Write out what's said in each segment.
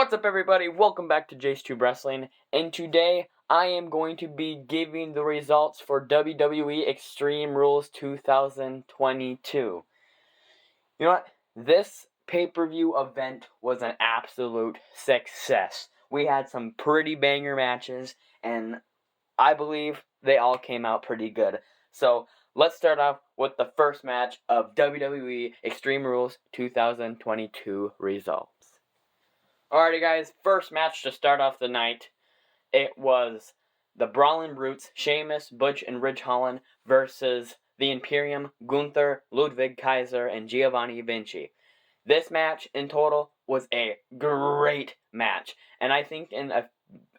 What's up, everybody? Welcome back to Jace Tube Wrestling, and today I am going to be giving the results for WWE Extreme Rules 2022. You know what? This pay-per-view event was an absolute success. We had some pretty banger matches, and I believe they all came out pretty good. So, let's start off with the first match of WWE Extreme Rules 2022 results. Alrighty, guys, first match to start off the night, it was the Brawling Brutes, Sheamus, Butch, and Ridge Holland versus the Imperium, Gunther, Ludwig Kaiser, and Giovanni Vinci. This match, in total, was a great match, and I think in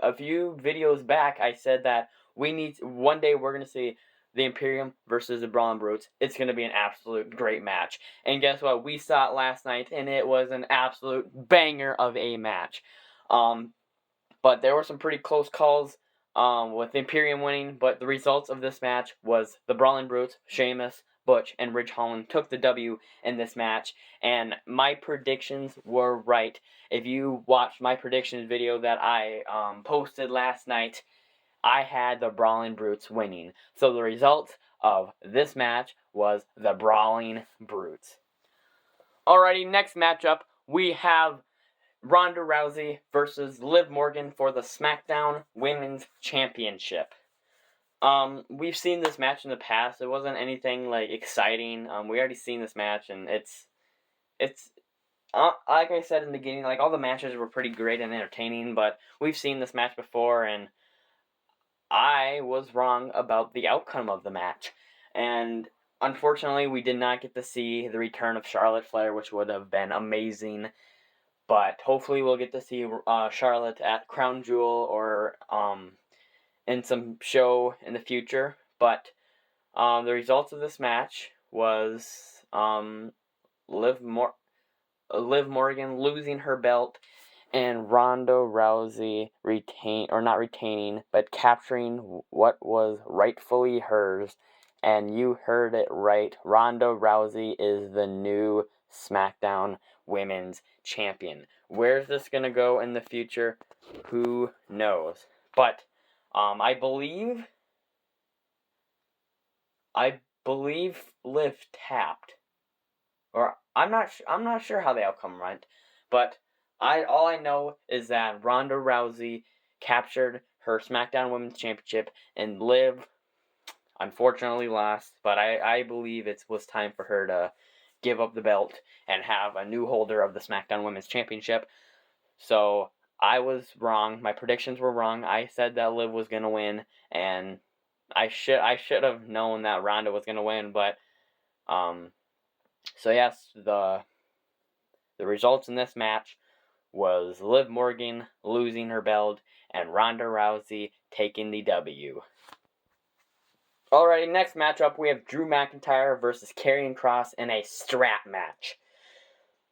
a few videos back, I said that one day we're going to see the Imperium versus the Brawling Brutes. It's going to be an absolute great match. And guess what? We saw it last night, and it was an absolute banger of a match. But there were some pretty close calls with the Imperium winning, but the results of this match was the Brawling Brutes, Sheamus, Butch, and Ridge Holland took the W in this match, and my predictions were right. If you watched my predictions video that I posted last night, I had the Brawling Brutes winning. So the result of this match was the Brawling Brutes. Alrighty, next matchup, we have Ronda Rousey versus Liv Morgan for the SmackDown Women's Championship. We've seen this match in the past. It wasn't anything like exciting. We already seen this match, and it's like I said in the beginning, like all the matches were pretty great and entertaining, but we've seen this match before, and I was wrong about the outcome of the match. And unfortunately, we did not get to see the return of Charlotte Flair, which would have been amazing. But hopefully we'll get to see Charlotte at Crown Jewel or in some show in the future. But the results of this match was Liv Morgan losing her belt and Ronda Rousey capturing what was rightfully hers. And you heard it right. Ronda Rousey is the new SmackDown Women's Champion. Where's this gonna go in the future? Who knows? But I believe Liv tapped, or I'm not sure how the outcome went, but all I know is that Ronda Rousey captured her SmackDown Women's Championship, and Liv unfortunately lost. But I believe it was time for her to give up the belt and have a new holder of the SmackDown Women's Championship. So I was wrong. My predictions were wrong. I said that Liv was gonna win, and I should have known that Ronda was gonna win. But so yes, the results in this match was Liv Morgan losing her belt and Ronda Rousey taking the W. Alrighty, next matchup, we have Drew McIntyre versus Karrion Kross in a strap match.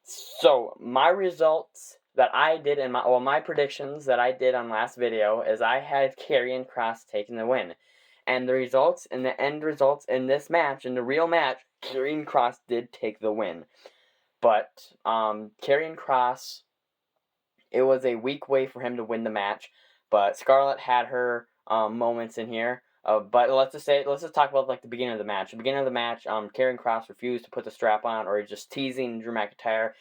So, my results that I did my predictions that I did on last video is I had Karrion Kross taking the win. And the results, and the end results in this match, in the real match, Karrion Kross did take the win. But, Karrion Kross, it was a weak way for him to win the match, but Scarlett had her moments in here. But let's just talk about like the beginning of the match. The beginning of the match, Karrion Kross refused to put the strap on, or he's just teasing Drew McIntyre,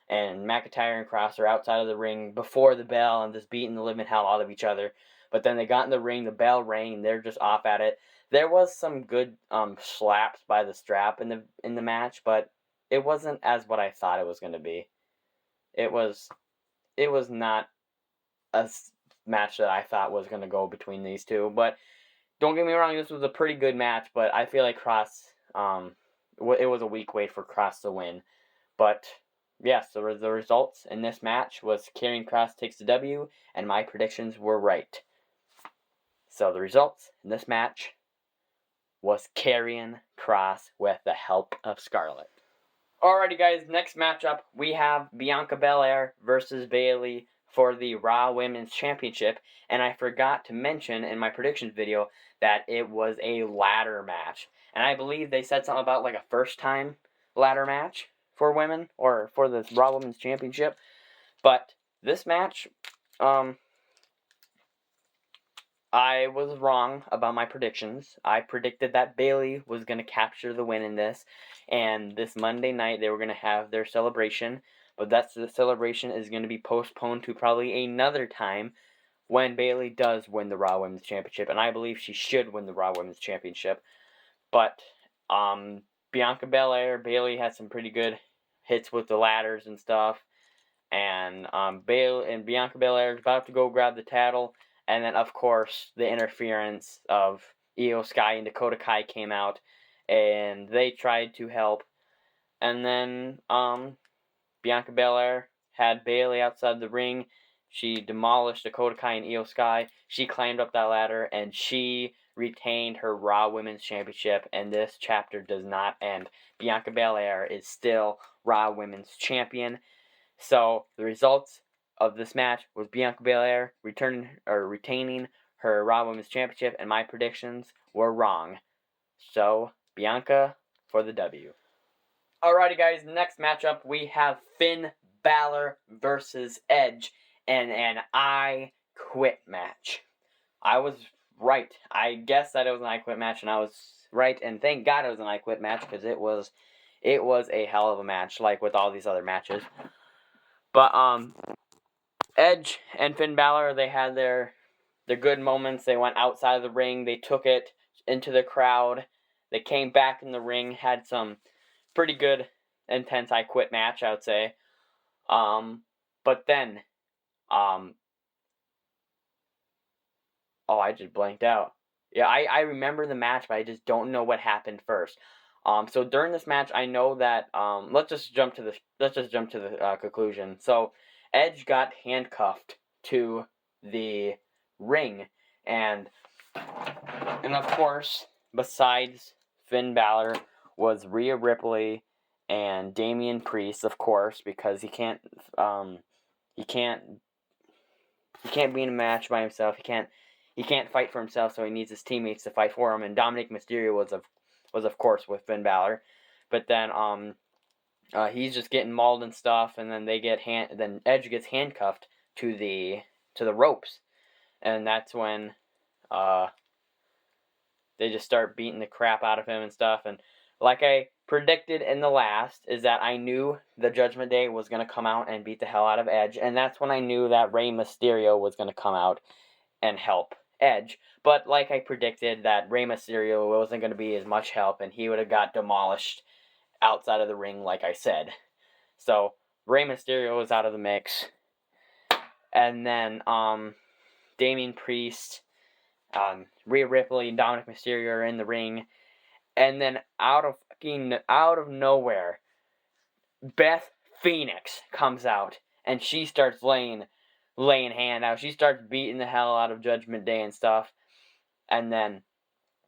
and McIntyre and Kross are outside of the ring before the bell and just beating the living hell out of each other. But then they got in the ring, the bell rang, and they're just off at it. There was some good slaps by the strap in the match, but it wasn't as what I thought it was going to be. It was not a match that I thought was going to go between these two. But don't get me wrong, this was a pretty good match, but I feel like Kross, it was a weak way for Kross to win. But yes, the results in this match was Karrion Kross takes the W, and my predictions were right. So the results in this match was Karrion Kross with the help of Scarlett. Alrighty, guys, next matchup, we have Bianca Belair versus Bayley for the Raw Women's Championship, and I forgot to mention in my predictions video that it was a ladder match. And I believe they said something about like a first-time ladder match for women, or for the Raw Women's Championship. But this match, I was wrong about my predictions. I predicted that Bayley was going to capture the win in this, and this Monday night they were going to have their celebration, but the celebration is going to be postponed to probably another time when Bayley does win the Raw Women's Championship, and I believe she should win the Raw Women's Championship. But Bianca Belair, Bayley had some pretty good hits with the ladders and stuff, and Bianca Belair is about to go grab the title. And then, of course, the interference of Io Sky and Dakota Kai came out, and they tried to help. And then Bianca Belair had Bayley outside the ring. She demolished Dakota Kai and Io Sky. She climbed up that ladder, and she retained her Raw Women's Championship, and this chapter does not end. Bianca Belair is still Raw Women's Champion. So, the results of this match was Bianca Belair retaining her Raw Women's Championship, and my predictions were wrong. So, Bianca for the W. Alrighty, guys, next matchup we have Finn Balor versus Edge in an I Quit match. I was right. I guessed that it was an I Quit match, and I was right, and thank God it was an I Quit match, because it was a hell of a match, like with all these other matches. But Edge and Finn Balor, they had their good moments. They went outside of the ring. They took it into the crowd. They came back in the ring. Had some pretty good, intense I Quit match, I would say. But then, I just blanked out. Yeah, I remember the match, but I just don't know what happened first. So during this match, I know that let's just jump to the conclusion. So Edge got handcuffed to the ring, and of course, besides Finn Balor, was Rhea Ripley and Damian Priest, of course, because he can't be in a match by himself. He can't fight for himself, so he needs his teammates to fight for him. And Dominic Mysterio was of course with Finn Balor, but then he's just getting mauled and stuff, and then then Edge gets handcuffed to the ropes, and that's when they just start beating the crap out of him and stuff. And like I predicted in the last, is that I knew the Judgment Day was going to come out and beat the hell out of Edge, and that's when I knew that Rey Mysterio was going to come out and help Edge. But like I predicted, that Rey Mysterio wasn't going to be as much help, and he would have got demolished outside of the ring, like I said. So Rey Mysterio was out of the mix, and then Damian Priest, Rhea Ripley, and Dominic Mysterio are in the ring, and then out of nowhere, Beth Phoenix comes out, and she starts laying hand out. She starts beating the hell out of Judgment Day and stuff. And then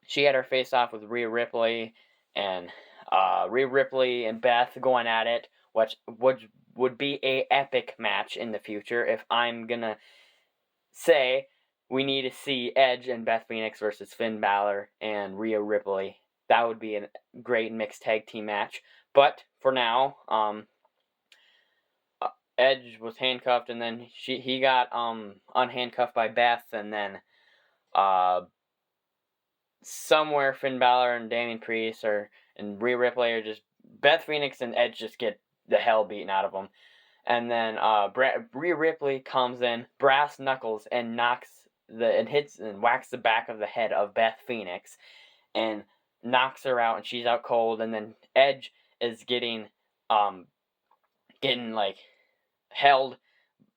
she had her face off with Rhea Ripley, and Beth going at it, which would be a epic match in the future. If I'm gonna say we need to see Edge and Beth Phoenix versus Finn Balor and Rhea Ripley, that would be a great mixed tag team match. But for now, Edge was handcuffed, and then he got unhandcuffed by Beth, and then somewhere Finn Balor and Damian Priest and Rhea Ripley are just, Beth Phoenix and Edge just get the hell beaten out of them. And then Rhea Ripley comes in, brass knuckles, and hits and whacks the back of the head of Beth Phoenix, and knocks her out, and she's out cold. And then Edge is getting like held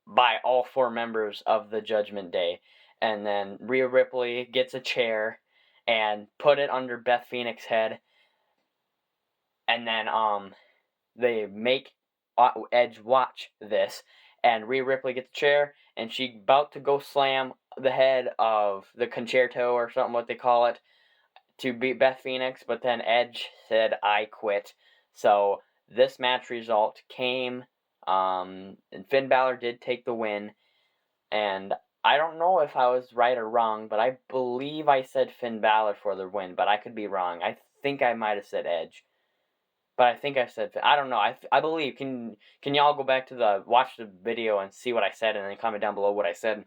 by all four members of the Judgment Day. And then Rhea Ripley gets a chair and put it under Beth Phoenix's head, and then they make Edge watch this, and Rhea Ripley gets a chair, and she about to go slam the head of the concerto or something, what they call it, to beat Beth Phoenix, but then Edge said, "I quit." So this match result came, and Finn Balor did take the win, and I don't know if I was right or wrong, but I believe I said Finn Balor for the win, but I could be wrong. I think I might have said Edge. but I think I said, I don't know, I believe, can y'all go back to watch the video and see what I said, and then comment down below what I said,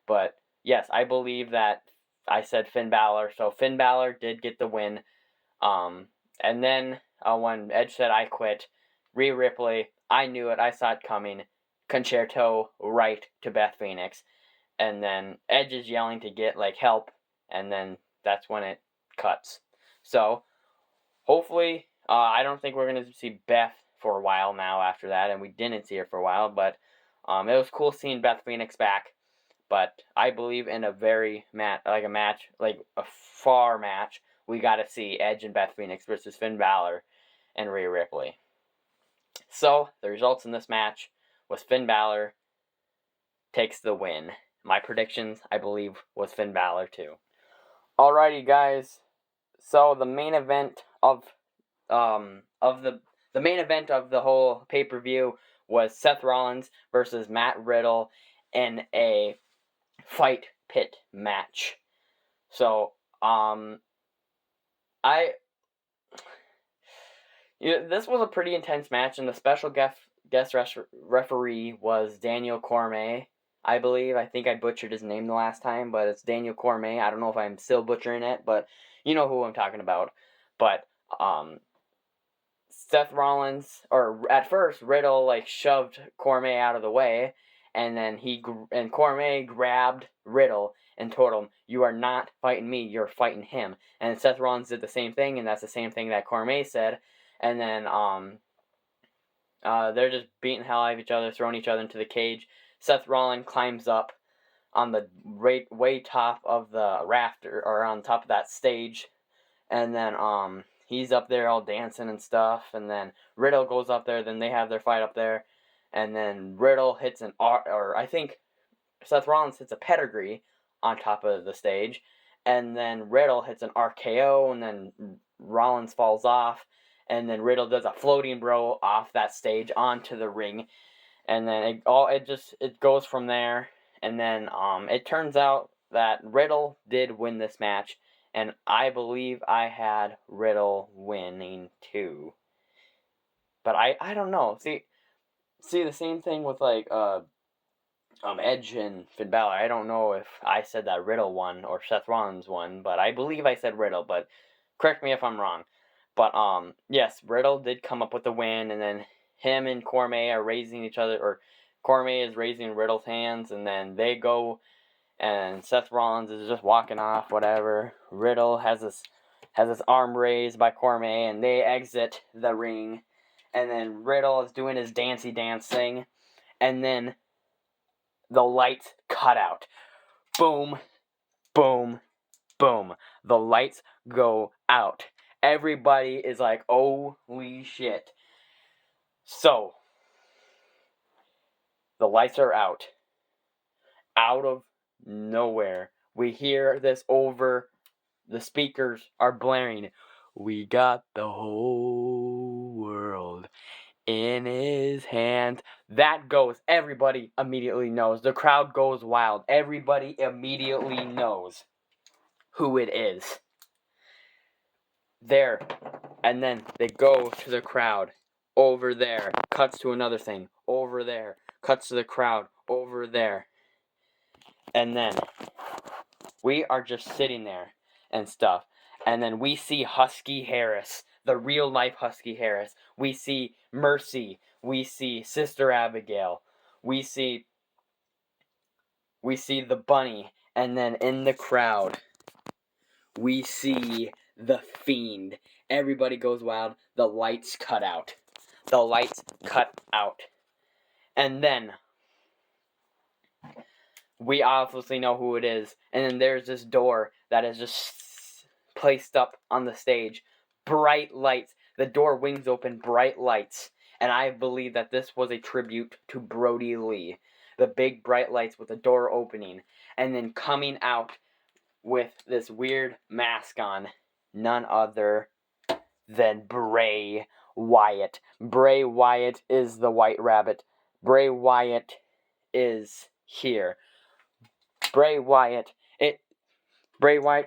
but, yes, I believe that I said Finn Balor, so Finn Balor did get the win, and then, when Edge said I quit, Rhea Ripley, I knew it, I saw it coming, concerto right to Beth Phoenix, and then Edge is yelling to get, help, and then that's when it cuts, so, hopefully, I don't think we're going to see Beth for a while now after that, and we didn't see her for a while, but it was cool seeing Beth Phoenix back, but I believe in a far match, we got to see Edge and Beth Phoenix versus Finn Balor and Rhea Ripley. So, the results in this match was Finn Balor takes the win. My predictions, I believe, was Finn Balor too. Alrighty, guys. So the main event of the main event of the whole pay-per-view was Seth Rollins versus Matt Riddle in a fight pit match. So this was a pretty intense match, and the special guest referee was Daniel Cormier, I believe. I think I butchered his name the last time, but it's Daniel Cormier. I don't know if I'm still butchering it, but you know who I'm talking about. But Seth Rollins, or at first Riddle shoved Cormier out of the way, and then Cormier grabbed Riddle and told him, "You are not fighting me, you're fighting him." And Seth Rollins did the same thing, and that's the same thing that Cormier said. And then they're just beating the hell out of each other, throwing each other into the cage. Seth Rollins climbs up on the way top of the rafter, or on top of that stage, and then he's up there all dancing and stuff, and then Riddle goes up there, then they have their fight up there, and then Riddle hits I think Seth Rollins hits a pedigree on top of the stage, and then Riddle hits an RKO, and then Rollins falls off, and then Riddle does a floating bro off that stage onto the ring, and then it goes from there, and then it turns out that Riddle did win this match, and I believe I had Riddle winning too. But I don't know. See the same thing with Edge and Finn Balor. I don't know if I said that Riddle won or Seth Rollins won, but I believe I said Riddle, but correct me if I'm wrong. But yes, Riddle did come up with the win, and then him and Cormier are raising each other, or Cormier is raising Riddle's hands, and then they go, and Seth Rollins is just walking off, whatever. Riddle has his arm raised by Cormier, and they exit the ring, and then Riddle is doing his dancey dance thing, and then the lights cut out. Boom, boom, boom. The lights go out. Everybody is like, holy shit. So, the lights are out. Out of nowhere. We hear this over, the speakers are blaring. We got the whole world in his hands. That goes, everybody immediately knows. The crowd goes wild. Everybody immediately knows who it is. There. And then they go to the crowd. Over there. Cuts to another thing. Over there. Cuts to the crowd. Over there. And then we are just sitting there and stuff. And then we see Husky Harris. The real life Husky Harris. We see Mercy. We see Sister Abigail. We see the bunny. And then in the crowd, we see the Fiend. Everybody goes wild. The lights cut out. The lights cut out. And then we obviously know who it is. And then there's this door that is just placed up on the stage. Bright lights. The door wings open, bright lights. And I believe that this was a tribute to Brody Lee. The big bright lights with the door opening. And then coming out with this weird mask on. None other than Bray Wyatt. Bray Wyatt is the White Rabbit. Bray Wyatt is here. Bray Wyatt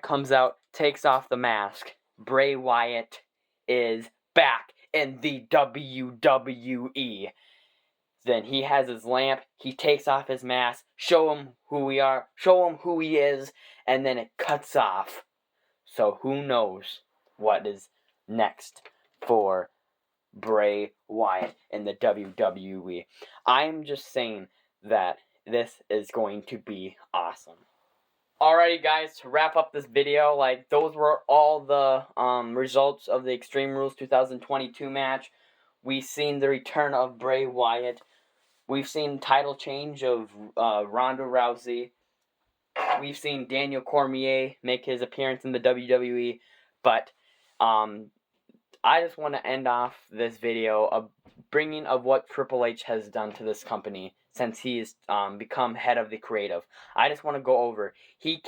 comes out, takes off the mask. Bray Wyatt is back in the WWE. Then he has his lamp, he takes off his mask, show him who we are, show him who he is, and then it cuts off. So who knows what is next for Bray Wyatt in the WWE. I'm just saying that this is going to be awesome. Alrighty guys, to wrap up this video, those were all the results of the Extreme Rules 2022 match. We've seen the return of Bray Wyatt. We've seen title change of Ronda Rousey. We've seen Daniel Cormier make his appearance in the WWE. But I just want to end off this video of bringing of what Triple H has done to this company since he's become head of the creative. I just want to go over. He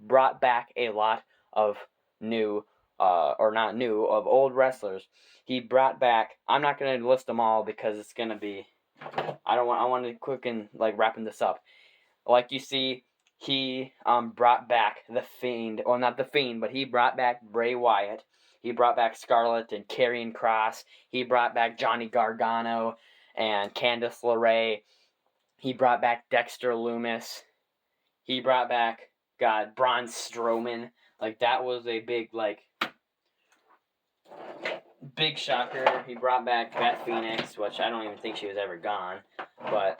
brought back a lot of new of old wrestlers. He brought back, I'm not going to list them all because it's going to be, I want to quick and wrapping this up. Like you see, he brought back the Fiend, or not the Fiend, but he brought back Bray Wyatt. He brought back Scarlett and Karrion Kross. He brought back Johnny Gargano and Candice LeRae. He brought back Dexter Lumis. He brought back, Braun Strowman. That was a big shocker. He brought back Beth Phoenix, which I don't even think she was ever gone. But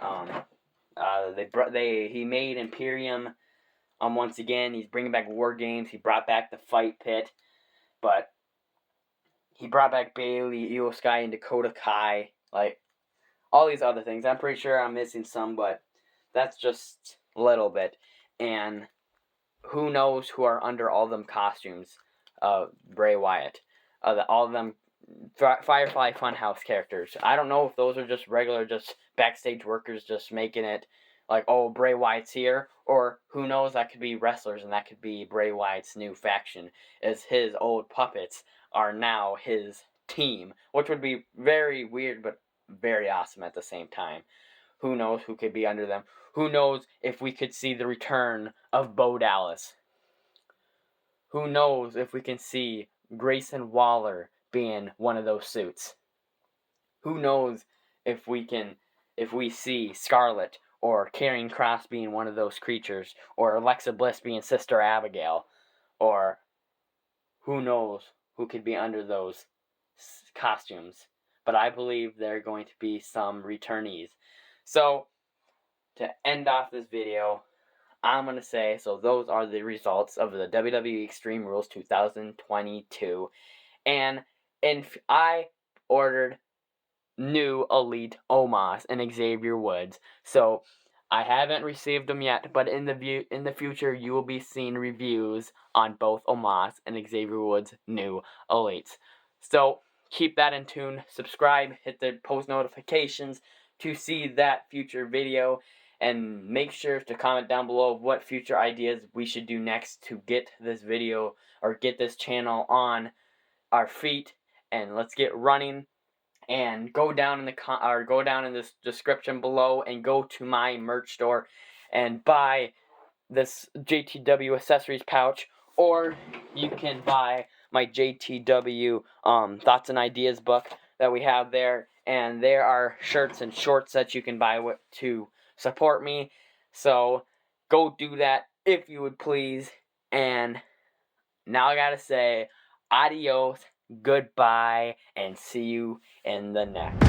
he made Imperium once again. He's bringing back War Games. He brought back the Fight Pit, but he brought back Bayley, Io Sky, and Dakota Kai. All these other things. I'm pretty sure I'm missing some, but that's just a little bit. And who knows who are under all them costumes of Bray Wyatt. All of them Firefly Funhouse characters. I don't know if those are just regular, just backstage workers just making it oh, Bray Wyatt's here, or who knows, that could be wrestlers, and that could be Bray Wyatt's new faction, as his old puppets are now his team, which would be very weird, but very awesome at the same time. Who knows who could be under them? Who knows if we could see the return of Bo Dallas? Who knows if we can see Grayson Waller being one of those suits? Who knows if we see Scarlett or Karrion Kross being one of those creatures, or Alexa Bliss being Sister Abigail, or who knows who could be under those costumes. But I believe there are going to be some returnees. So, to end off this video, I'm going to say, so those are the results of the WWE Extreme Rules 2022. And I ordered new Elite Omos and Xavier Woods. So, I haven't received them yet, but in the future, you will be seeing reviews on both Omos and Xavier Woods' new Elites. So, keep that in tune. Subscribe, hit the post notifications to see that future video, and make sure to comment down below what future ideas we should do next to get this video or get this channel on our feet, and let's get running. And go down in this description below and go to my merch store and buy this JTW accessories pouch, or you can buy my JTW Thoughts and Ideas book that we have there, and there are shirts and shorts that you can buy to support me. So go do that if you would please. And now I gotta say adios, goodbye, and see you in the next.